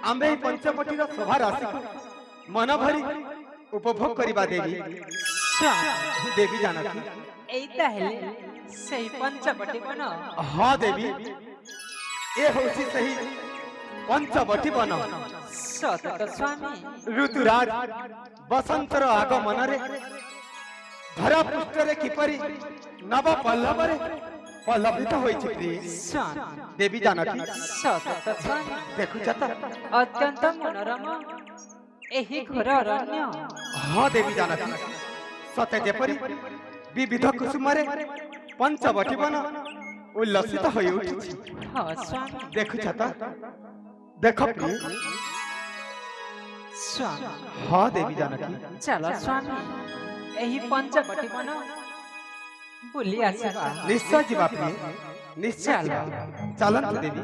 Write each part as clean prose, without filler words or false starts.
आंबे पंचवटीर शोभा राशि मन भरी उपभोग करवा देवी देवी जानकी एइता हेले सही पंचवटी बन। हाँ देवी ए होची सही पंचवटी बन। सत स्वामी ऋतुराज बसंतर आगमन रे धरा पृष्ठ रे किपरि नव पल्लव रे पल्लवित होइछि प्रिय देवी जानकी। सत स्वामी देखु जता अत्यंत मनोरम एही घोर अरण्य। हाँ देवी जानकी सते जेपरि विविध कुसुम रे पंचवटी बन उल्लसित होई उठिछि। हाँ स्वामी देखु जता देख प्रिय। स्वामी हाँ देवी जानकी चलो स्वामी एही पंचवटी बन बुली आसीबा। निश्चय जीवा प्रिय निश्चय जीवा। चलंत देवी।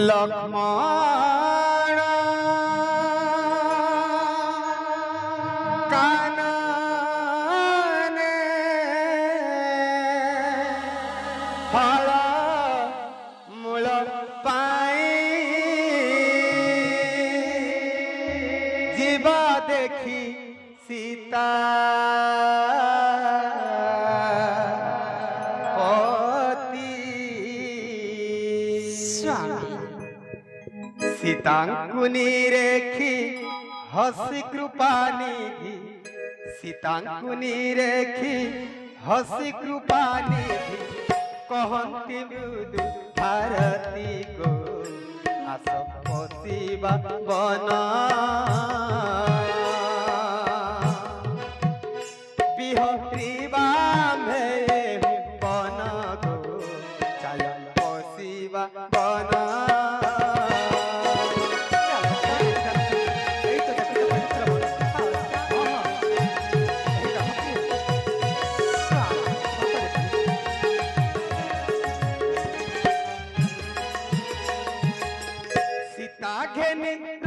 लक्ष्मण कानने फल मूल पाई जीवा देखी सीता सीतांकुनी रेखी हसी कृपा निधि सीतांकुनी रेखी हसी कृपा निधि कहंती मृदु भारती गो आस पशिवा बना बिहत्रीवा में बन गो चल पशिवा बना।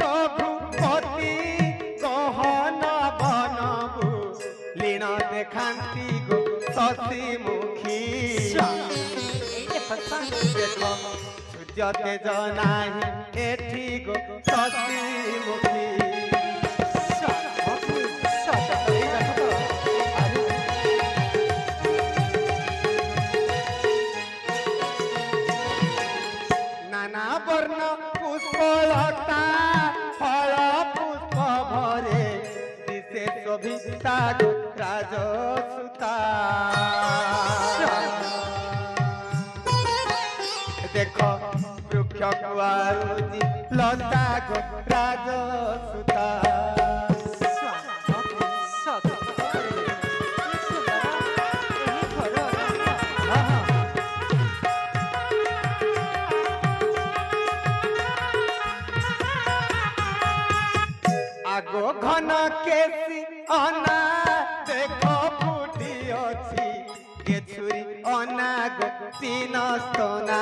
रघुपति गहन बनबु लीण देखांती गो शशि मुखी देख सूर्य तेज नाही एठी गो शशि मुखी। नाना वर्ण पुष्पलता फल पुष्प भरे दिशे शोभिता राजसुता देख वृक्ष कुआरुजी लता गो राजसुता। आगो घन केसी अना देख फुटी अछि के छुरी अना गो तीन स्तना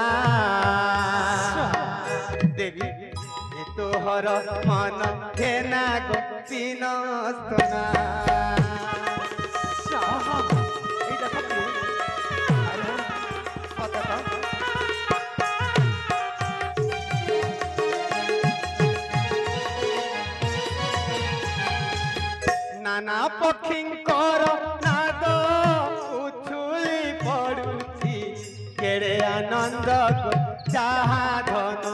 देवी ए तोहर मन हेना गो तीन स्तना। नाना पक्षींकर नाद उछुली पड़ुछि केड़े आनंद को चाहा धन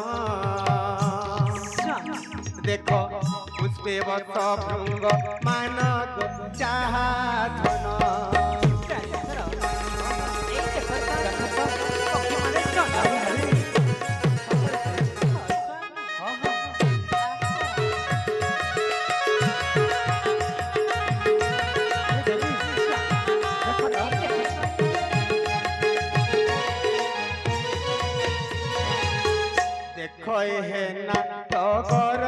देख पुष्पे बस भृंग मान को चाहा धन। हे ना टगर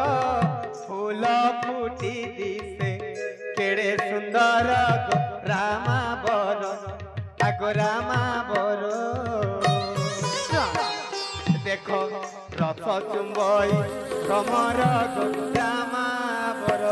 फूल फुटी दिसे केड़े सुंदर गो रामा बर आगो रामा बर देख रस चुंबई भ्रमर गो रामा बर।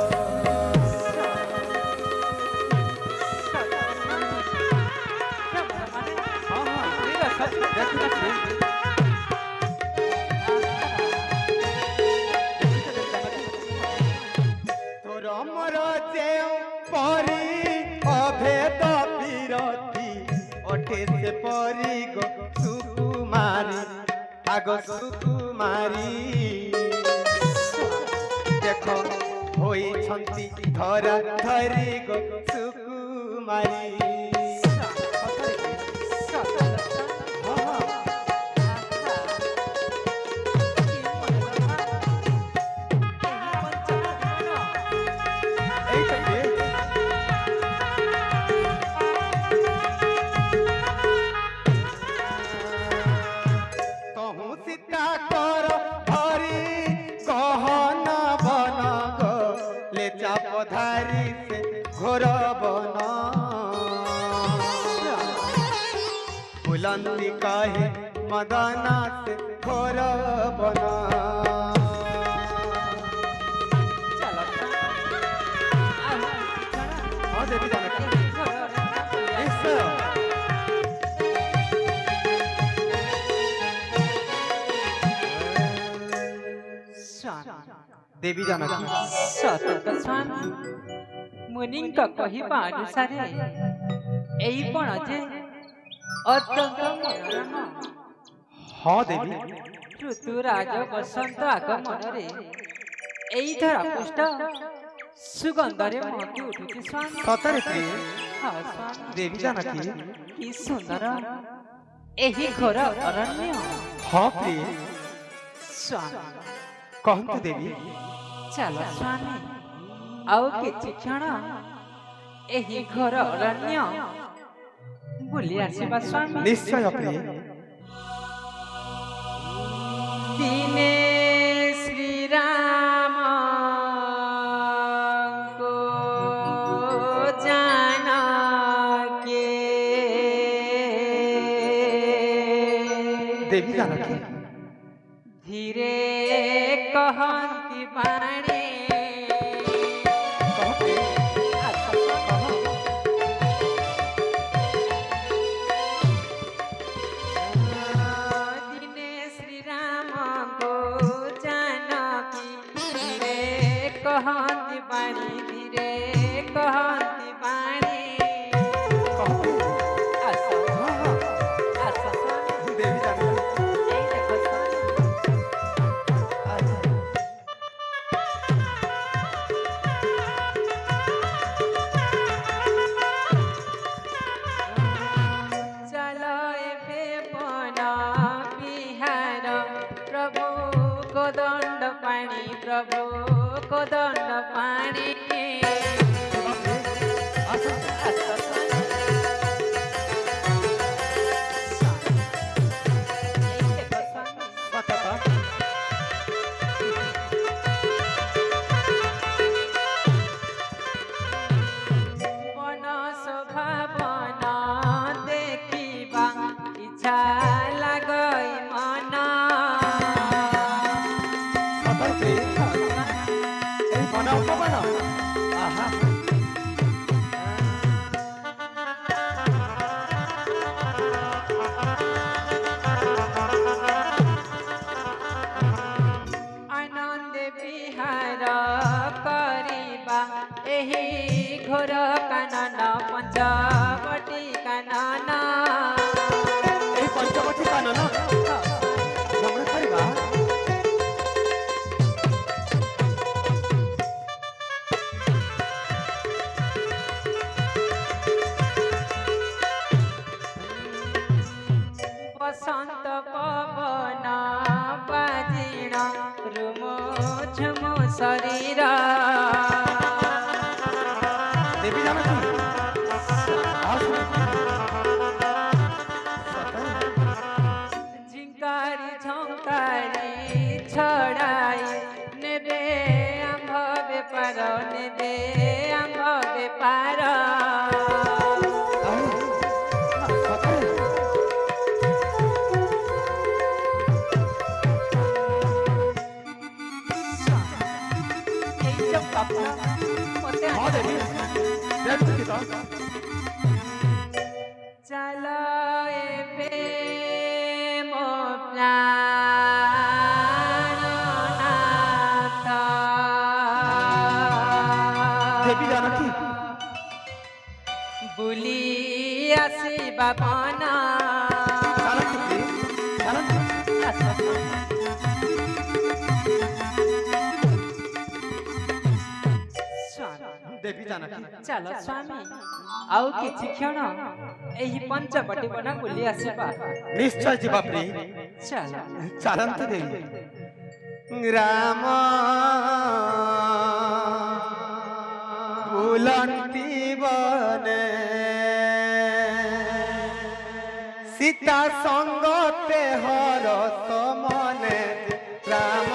आगो सुकुमारी देखो होई छंती धरा धरी गो सुकुमारी पधारी से घोर बना बुलंदी कहे मदना से घोर बना हाँ देवी जानकी देवी जानकी सतत स्वामी मुनिंक कहिबा अनुसारे एई पण जे अत्यंत मनोरम हाँ देवी ऋतुराज बसंत आगमनरे एई धरा पुष्ट सुगंधरे महकी उठुची स्वामी सतरे प्रिय हाँ स्वामी देवी जानकी कि सुंदर एही घोर अरण्य हाँ प्रिय स्वामी कहतु देवी चल स्वामी आउ किछि क्षण एही घोर अरण्य बुली आसिबा स्वामी निश्चय प्रिय दिने श्री राम को जाना के देवी जानकी धीरे कहती बाणी दिने श्री राम को जानकी धीरे कहती बाणी धीरे कहती बाणी देवी जानकी प्रभु को दंड पानी मन शोभा बना देखिबा इच्छा लागई मन आनंद विहार करिबा एही घोर कानन पंचवटी कानन এই পঞ্চবটী কানন ভ্রমণ করিবা बसंत पवन बाजिण रुमो झुमो शरीर देवी जानकी झिंकारी झंकारी छड़ाई नेबे आंभ बेपार नेबे आंभ बेपार चलो एबे मो प्राणनाथ देवी जानकी बुली आसिबा बना जानकी जानकी देवी जानकी चलो स्वामी आउ किछि क्षण एही पंचवटी बन बुली आसीबा। निश्चय जीवा प्रिय चलो चलंत देवी राम बुलंती बने सीता संगते हरस मने राम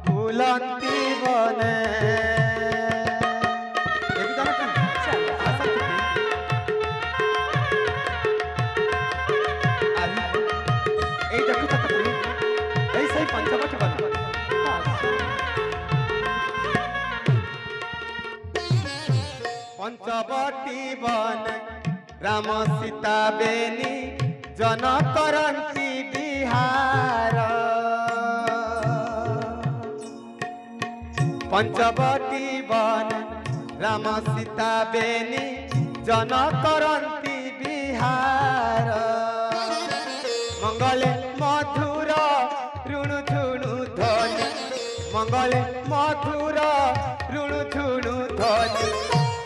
बुलंती बने देवी जानकी चलो आसंत प्रिय এই দেখো তো প্রিয় এই সেই পঞ্চবটি বন पंचवटी वन राम सीता बेनी जन करंती बिहार पंचवटी वन राम सीता बेनी जन करंती बिहार मंगले मधुर ऋणु झुणु ध्वनि मंगले मधुर ऋणु झुणु ध्वनि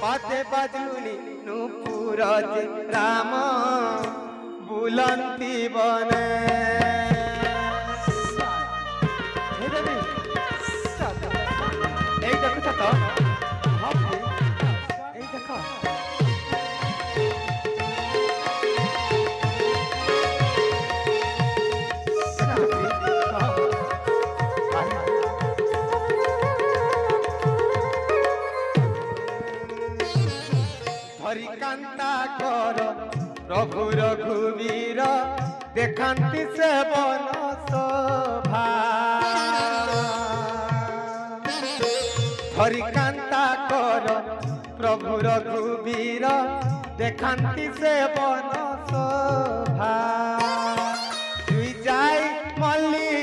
पाते बाजुनी नुपुर जे राम बुलंती बने हे देवी এই দেখো তো ভাবি এই দেখো हरि कांता कर प्रभु रघुवीर देखांती से बन शोभा हरि कांता कर प्रभु रघुवीर देखांती से बन शोभा जुई जाई मल्ली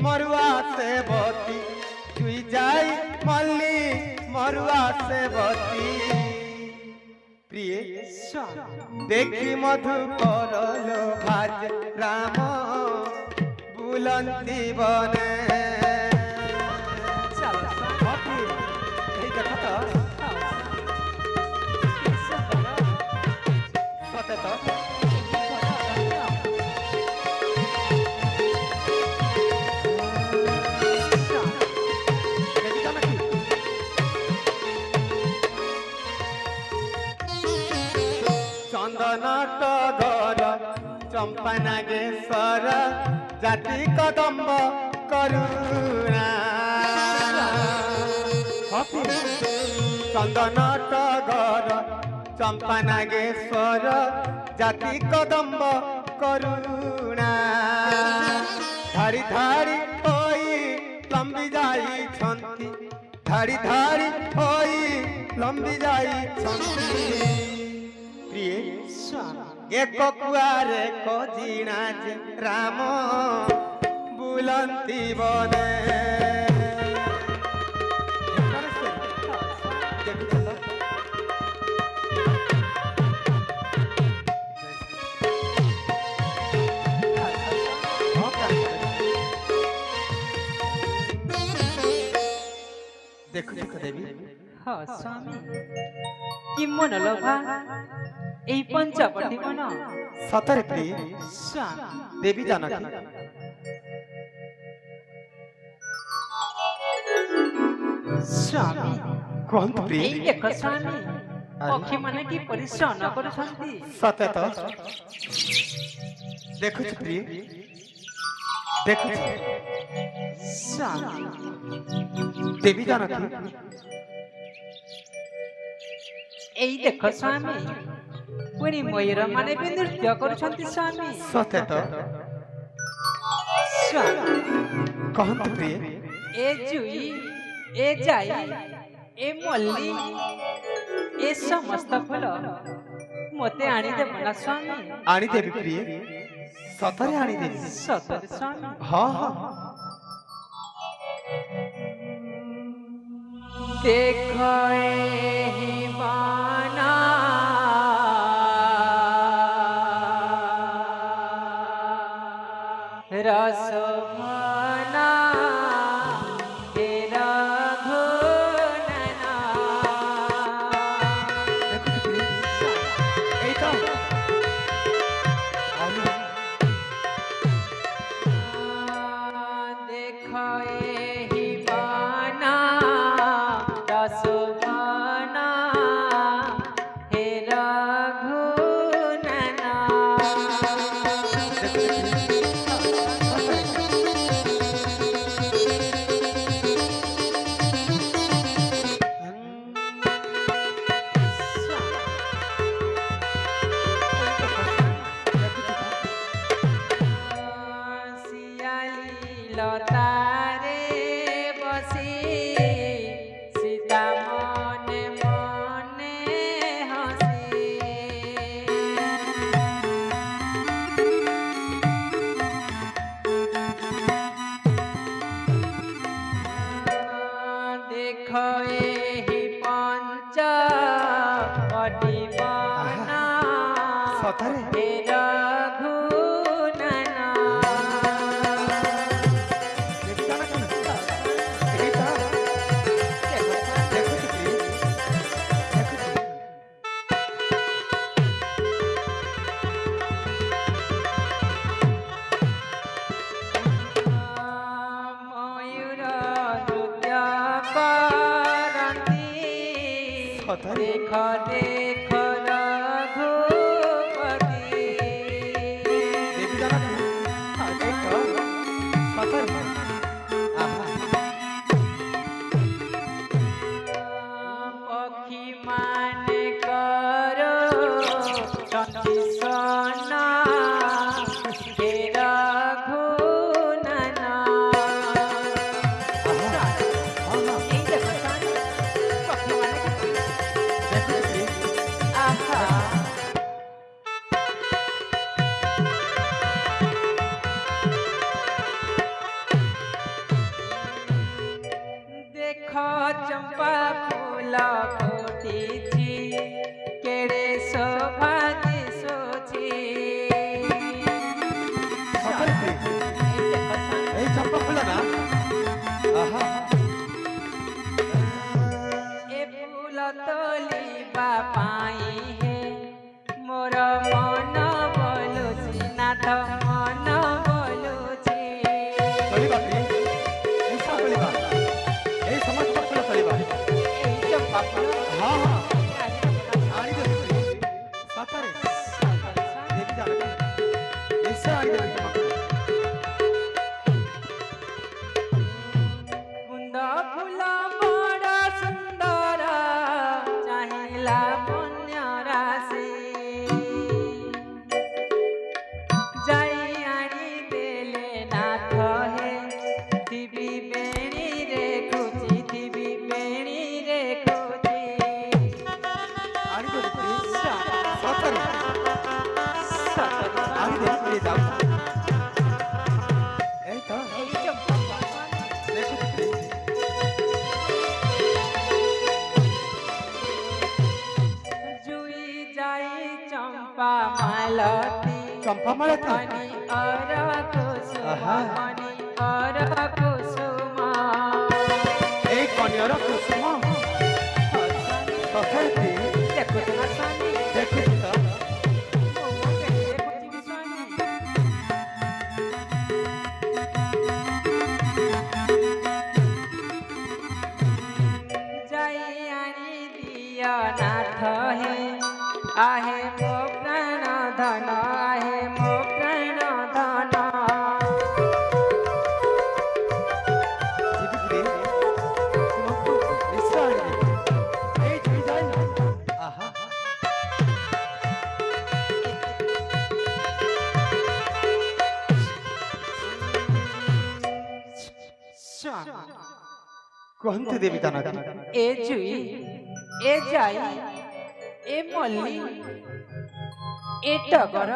मरुआ सेवती जुई जाई मल्ली मरुआ सेवती प्रिय देखी मधुकर भाज राम बुलंती बने देखो तो सते तो चंदन टगर चंपा नागेश्वर जाति कदम्ब करुणा चंदन टगर चंपा नागेश्वर जाति कदम्ब करुणा धारी धारी होई लंबी जाई छंती धारी धारी होई लंबी जाई छंती प्रिय एक कुआरे को जीना जे राम बुलंती बने देखो देखो देवी हाँ स्वामी कि मन लोभा এই পঞ্চবটি বন सतरे प्रिय स्वामी देवी जानकी स्वामी कौन प्रिय এই দেখো স্বামী পক্ষী মানে কি পরিশ্রম କରୁଛନ୍ତି सते तो देखो प्रिय देखो ସ୍ବାମୀ देवी जानकी এই দেখো স্বামী পুଣି ମୟୂର ମାନେ ବି ନୃତ୍ୟ କରୁଛନ୍ତି ସ୍ବାମୀ सते तो ସ୍ବାମୀ कौन प्रिय ଏ ଜୁଇ ଏ ଯାଇ ଏ ମଲ୍ଲି ଏ ସମସ୍ତ ଫୁଲ ମୋତେ ଆଣିଦେବ ନା ସ୍ବାମୀ आनी देवी प्रिय सतरे आनी देवी ସତରେ ସ୍ବାମୀ हाँ हाँ देख एहि बाना रसमाना हे रघुनना এই তো আমি देखो एहि बाना रसमाना हे रघुनना सियाली लतारे बसी सीता मने मने हसी देखो एहि पंच पटिबना সতরে हे रघुनना দেবী জানা কেন এই তো দেখো কি দেখো मयूर नृत्य करती সতরে देख देख रघुपति দেবী জানা কেন এই তো সতরে আহা पक्षी मान करो सना हे रघुनना আহা আহা এই দেখো সানি পক্ষী মানে দেখো কি আহা देखो चंपा फूल फुटिछि केड़े शोभा दिशुछि সতরে এই দেখো সানি এই চম্পা ফুল না আহা ए फूल तोलिबा पाई हे मोर मन बोलुछि नाथ मन बोलुछि চলিবা কি এই সব চলিবা এই সমস্ত ফুল চলিবা এই চম্পা फूल হ্যাঁ হ্যাঁ আনি দেবী সতরে দেবী জানা কেন নিশ্চয় আনি দেবী তোমাকে कुंद फूल बड़ सुंदर चाहिला पुण्य राशि जाई आनी देले नाथ हे दिबी बेणी रे खुची दिबी बेणी रे खुची আনি দেবী সতরে सतरी আনি দেবী যাও এই তো এই চম্পা দেখো কি जुई जाई चंपा मालती চম্পা মালাতি हनी और कुसुम आहा। हनी और कुसुम এই কনিয়র কুসুম সতরে देखो तो स्वामी দেখো তো मोमो देखो जी स्वामी जाई आनी दिया नाथ हे आहे मो प्राण धन आहे मो प्राण धन দিদি তোমাকে নিশ্চয় আনি দেবী এই তুই যাই না আহা स्वामी কুহন্তু দেবী জানা কেন ए जुई ए जाई ए मल्ली ए टगर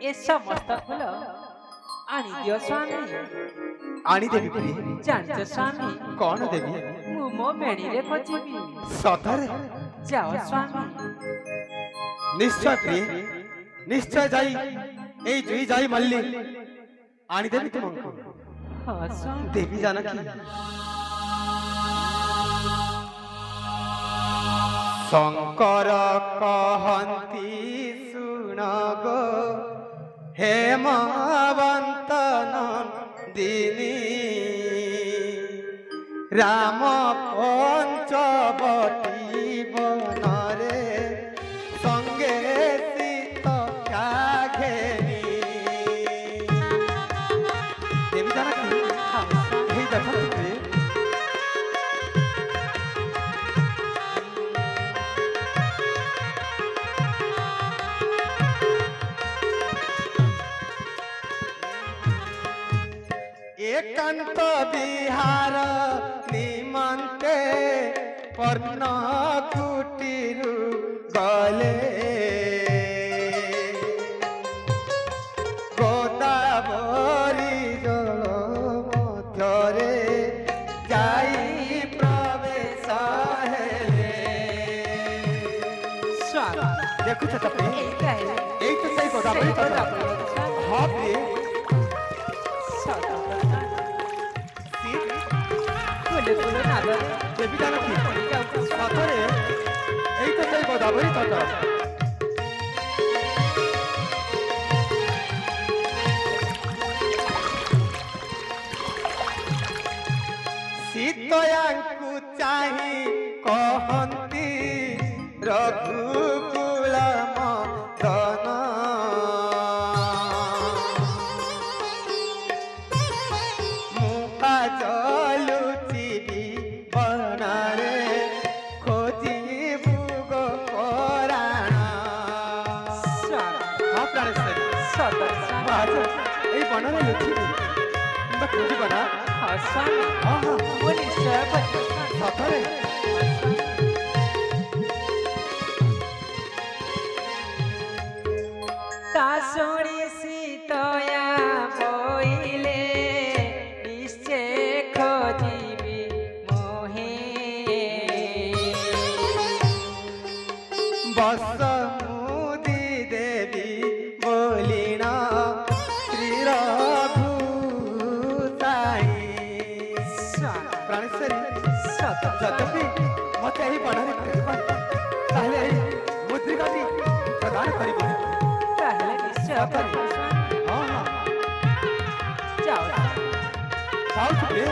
ए समस्त फूल आनी दियो स्वामी আনি দেবী প্রিয় जानते स्वामी কଣ দেবী मु मो मेणी रे खोजिबी সতরে जाओ स्वामी নিশ্চয় প্রিয় নিশ্চয় যাই এই জুই যাই মল্লি ଆଣିଦେବି ତୁମକୁ। ହଁ ସ୍ୱାମୀ। ଦେବୀ ଜାନକୀ ଶଙ୍କର କହନ୍ତି ଶୁଣ ଗୋ ହେମବନ୍ତ ନନ୍ଦିନୀ ରାମ ପଞ୍ଚବଟୀ ବନରେ ସଙ୍ଗେ ସୀତା ଘେନି। ଦେବୀ ଜାନକୀ ହେଇ ଦେଖନ୍ତୁ एकांत बिहार निमंते पर्ण कुटीरु गले गोदावरी जल मध्यरे जाई प्रवेश हेले। स्वामी देखु छतपी এইটা হেলে এই তো সেই গোদাবরী তট। हाँ प्रिय বলে বলে না देवी जानकी सतरे এই তো সেই গোদাবরী তট। सीतयाଙ୍କୁ ଚାହିଁ କହନ୍ତି ରଘୁକୁଳ ମଦନ ମୁଖା ଜଲୁଚିବି ବନରେ ଖୋଜିବୁ ଗୋ ପରାଣ। ହଁ ପ୍ରାଣେଶ୍ୱରୀ ସତ ଆଜ ଏଇ ବନରେ ଲୁଚିବି କିମ୍ବା ଖୋଜିବ ନା? ହଁ ସ୍ୱାମୀ ହଁ ହଁ ମୁଁ ନିଶ୍ଚୟ କରିବି ସତରେ তা শুনি সীতয়া বইলে নিশ্চয় খোঁজিবি মোহে बस मुदी देवी बोलिण श्री रघुताई। प्राणेश्वरी সত यद्यपि मत यही बणरे फेरब ताहले एही मुद्रिकाटी प्रदान करिबो। তাহলে নিশ্চয় করবো স্বামী। हाँ हाँ যাও साउथ प्रिय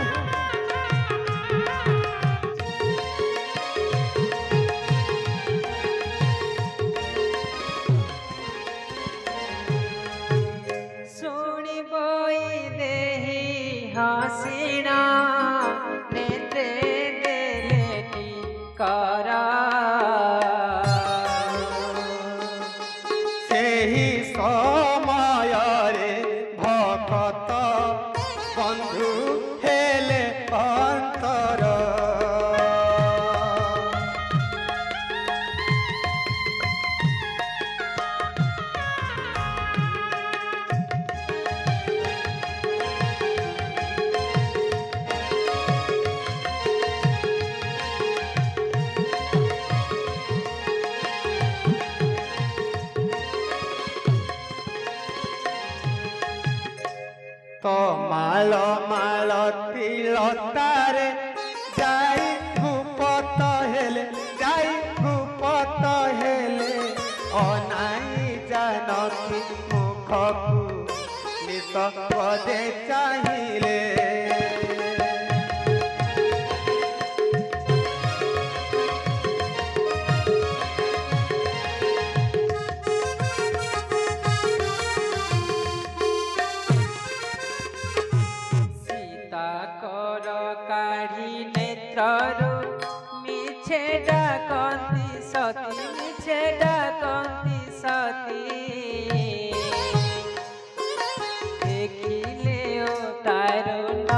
শুনি বই দেহি হাসিনা নেত্রে দেলেটি করা ସେହି ସମୟରେ ଭକତ ବନ୍ଧୁ ହେଲେ ଅନ୍ତର। ତ ମାଳ ମାଳତି ଲତାରେ ଯାଇ ଗୁପତ ହେଲେ ଯାଇ ଗୁପତ ହେଲେ ଅନାଇ ଜାନକୀ ମୁଖକୁ ନିଃଶବ୍ଦେ ଚାହିଁଲେ। সীতা কর কাঢ়ি নেত্রରୁ মিছে ডাকନ୍ତି সতী মিছে ডাকନ୍ତି সতী ଦେଖିଲେ ଓ ତାର ନ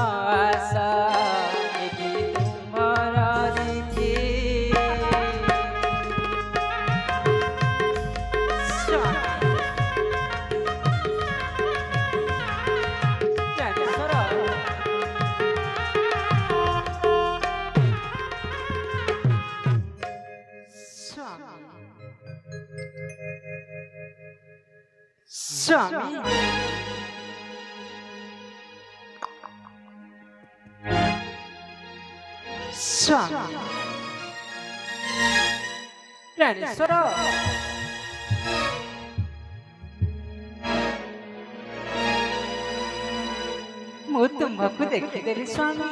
ଆସ ଏଠି ତୁମର ରୀତି। স্বামী ସ୍ୱାମୀ ପ୍ରାଣେଶ୍ୱର ମୁଁ ତୁମ୍ଭକୁ ଦେଖିଦେଲି ସ୍ୱାମୀ,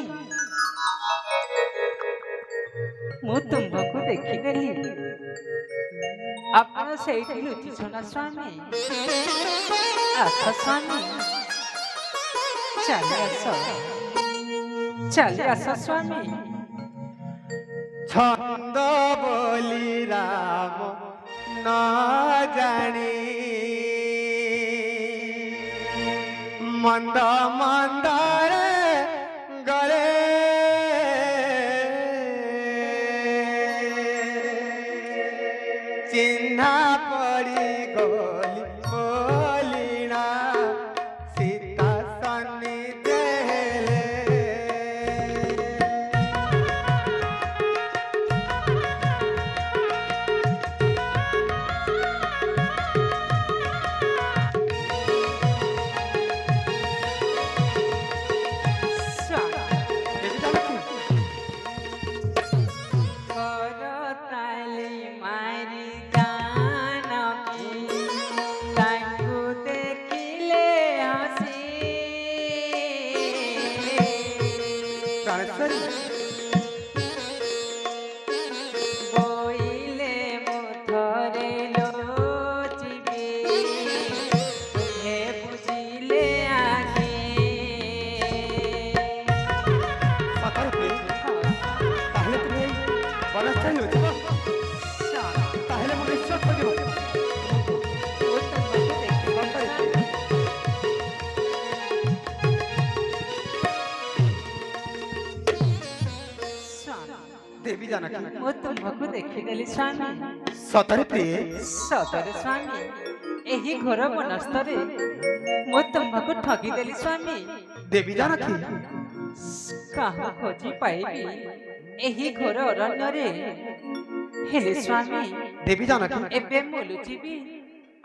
ମୁଁ ତୁମ୍ଭକୁ ଦେଖିଦେଲି। ଆପଣ ସେଇଠି ଲୁଚିଛ ନା ସ୍ୱାମୀ? ଆସ ସ୍ୱାମୀ, ଚାଲି ଆସ, ଚାଲି ଆସ ସ୍ୱାମୀ। ছন্দ বলি রাম না জানি মন্দ মন্দরে গলে চিহ্না পড়ি গলি বলি না সীতা সন্নি দেলে କରତାଳି ମାରି ଜାନକୀ ତାଙ୍କୁ ଦେଖିଲେ ହସି প্রাণেশ্বরী ବୋଇଲେ ମୁଁ ଥରେ ଲୋଚିବି ତୁମେ ବୁଝିଲେ ଆଗେ সকাল তাহলে তুমি এই বনস্থায় লুচিব তাহলে মনে ঈশ্বর খুঁজিব দেবী জানকী ମୁଁ ତୁମ୍ଭକୁ ଦେଖିଦେଲି ସ୍ୱାମୀ, ସତରେ ପ୍ରିୟେ ସତରେ ସ୍ୱାମୀ। ଏହି ଘୋର ବନସ୍ତରେ ମୁଁ ତୁମ୍ଭକୁ ଠକିଦେଲି ସ୍ୱାମୀ। ଦେବୀ ଜାନକୀ କାହା ଖୋଜି ପାଇବି ଏହି ଘୋର ଅରଣ୍ୟରେ? ହେଲେ ସ୍ୱାମୀ ଦେବୀ ଜାନକୀ ଏବେ ମୁଁ ଲୁଚିବି,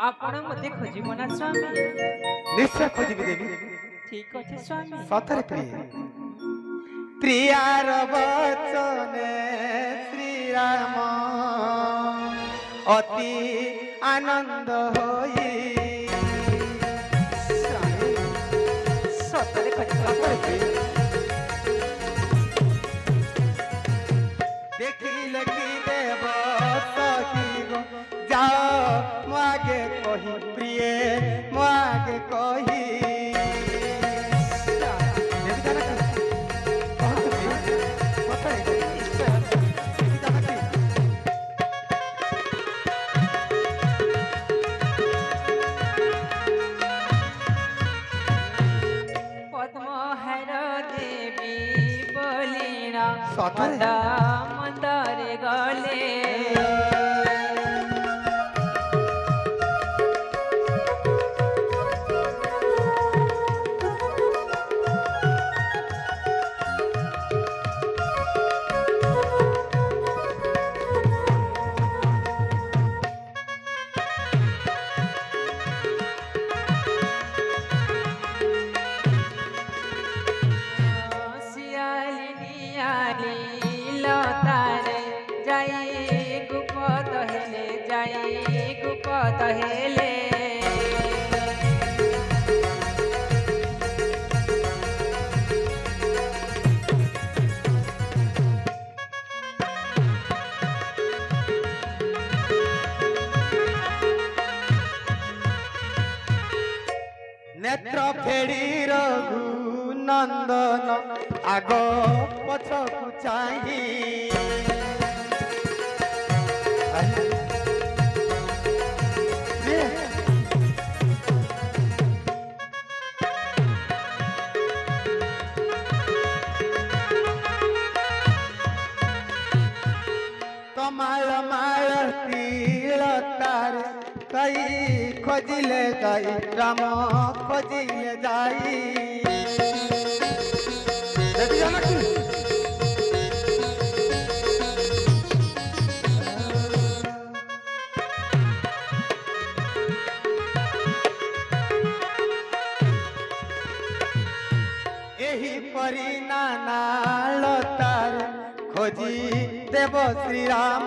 ଆପଣ ମୋତେ ଖୋଜିବ ନା ସ୍ୱାମୀ? ନିଶ୍ଚୟ ଖୋଜିବି ଦେବୀ ଠିକ ଅଛି ସ୍ୱାମୀ। ସତରେ ପ୍ରିୟେ ପ୍ରିୟାର ବଚନେ ଶ୍ରୀରାମ ଅତି ଆନନ୍ଦ ହୋଇ ସତରେ ଖୋଜିବ ସତରେ ପ୍ରିୟେ ଦେଖିଲେ କି ଦେବ ସଖିବ ଯାଅ ମୁଁ ଆଗେ କହି ପ୍ରିୟେ ମୁଁ ଆଗେ କହି ଦେବୀ ଜାନକୀ କହନ୍ତୁ ପ୍ରିୟେ ସତରେ ଦେବୀ ଜାନକୀ ପଦ୍ମହାର ଦେବୀ ବୋଲିଣ ସତରେ? ମନ୍ଦ ମନ୍ଦରେ ଗଲେ ଶିଆଳିନୀ ଲତାରେ ଯାଇ ଗୁପତ ହେଲେ, ଯାଇ ଗୁପତ ହେଲେ। ନେତ୍ର ଫେଡ଼ି ରଘୁ ନନ୍ଦନ ଆଗ ପଛକୁ ଚାହିଁ ତମାଳ ମାଳ ତିଳତାରେ କଇ ଖୋଜିଲେ ଯାଇ ରାମ ଖୋଜିଲେ ଯାଇ ଦେବୀ ଜାନକୀ ଏହି ପରି ନାନା ଲତାରେ खोजी देव श्री राम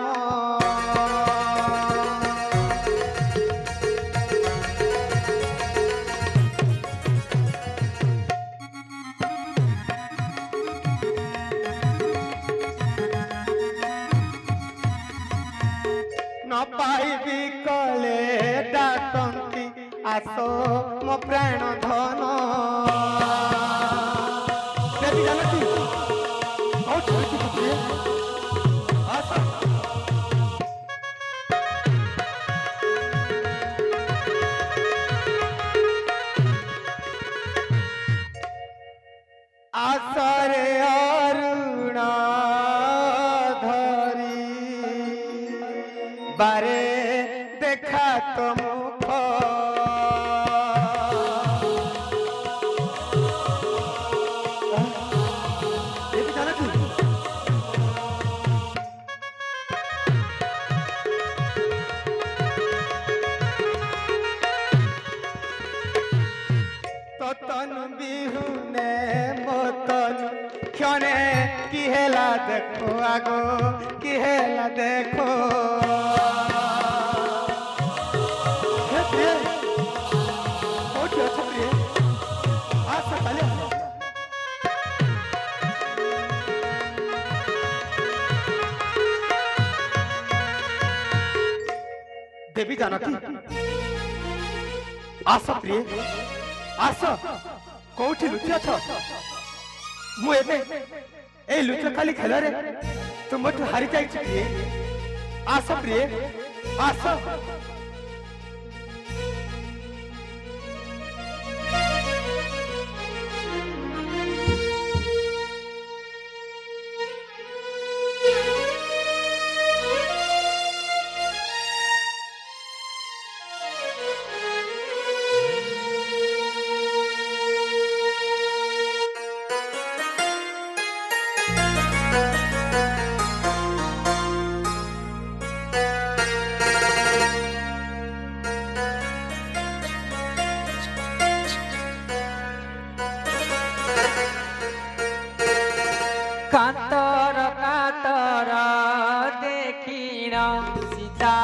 न पाइबी कले डाकंती आसो मो प्राण धन देवी जानकी कौन छुट्टी आसा आसरे अरुणा बारे देखा तो मुख तो तन बिहुने मतन क्षणे की हेला देखो आगो की हेला देखो देवी जानकी आस प्रिय आस कोठी लुचि अछ मु एबे ए लुच खाली खेल रे तुम हारी जाई प्रिय आस प्रिय आस कातर कातर देखिण सीता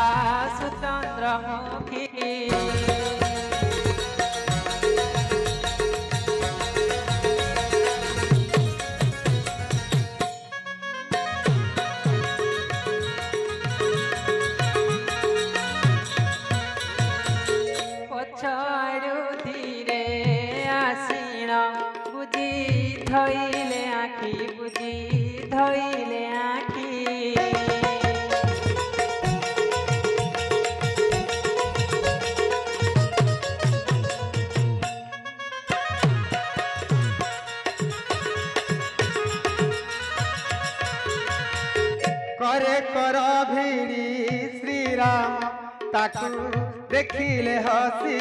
सुचंद्र मुखी पछाड़ू धीरे आसीण बुझी धइले आखि बुझी धइले आखि करे कर भिड़ी श्री राम ताकू देखिले हसी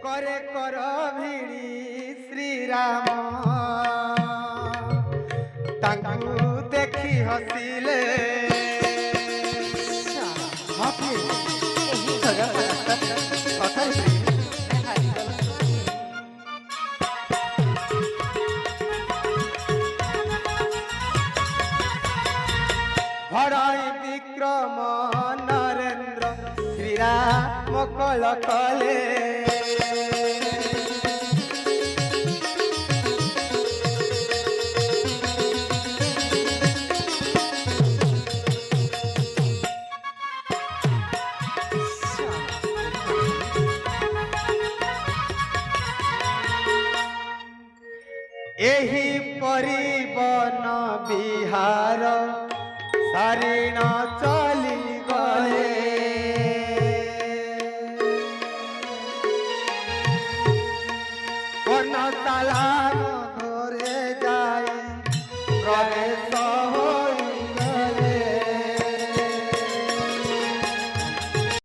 करे कर भिड़ी श्री राम ताकू देखी हसिले भराई विक्रम नरेंद्र श्रीराम कल कले एही परिवन बिहार सारिण चली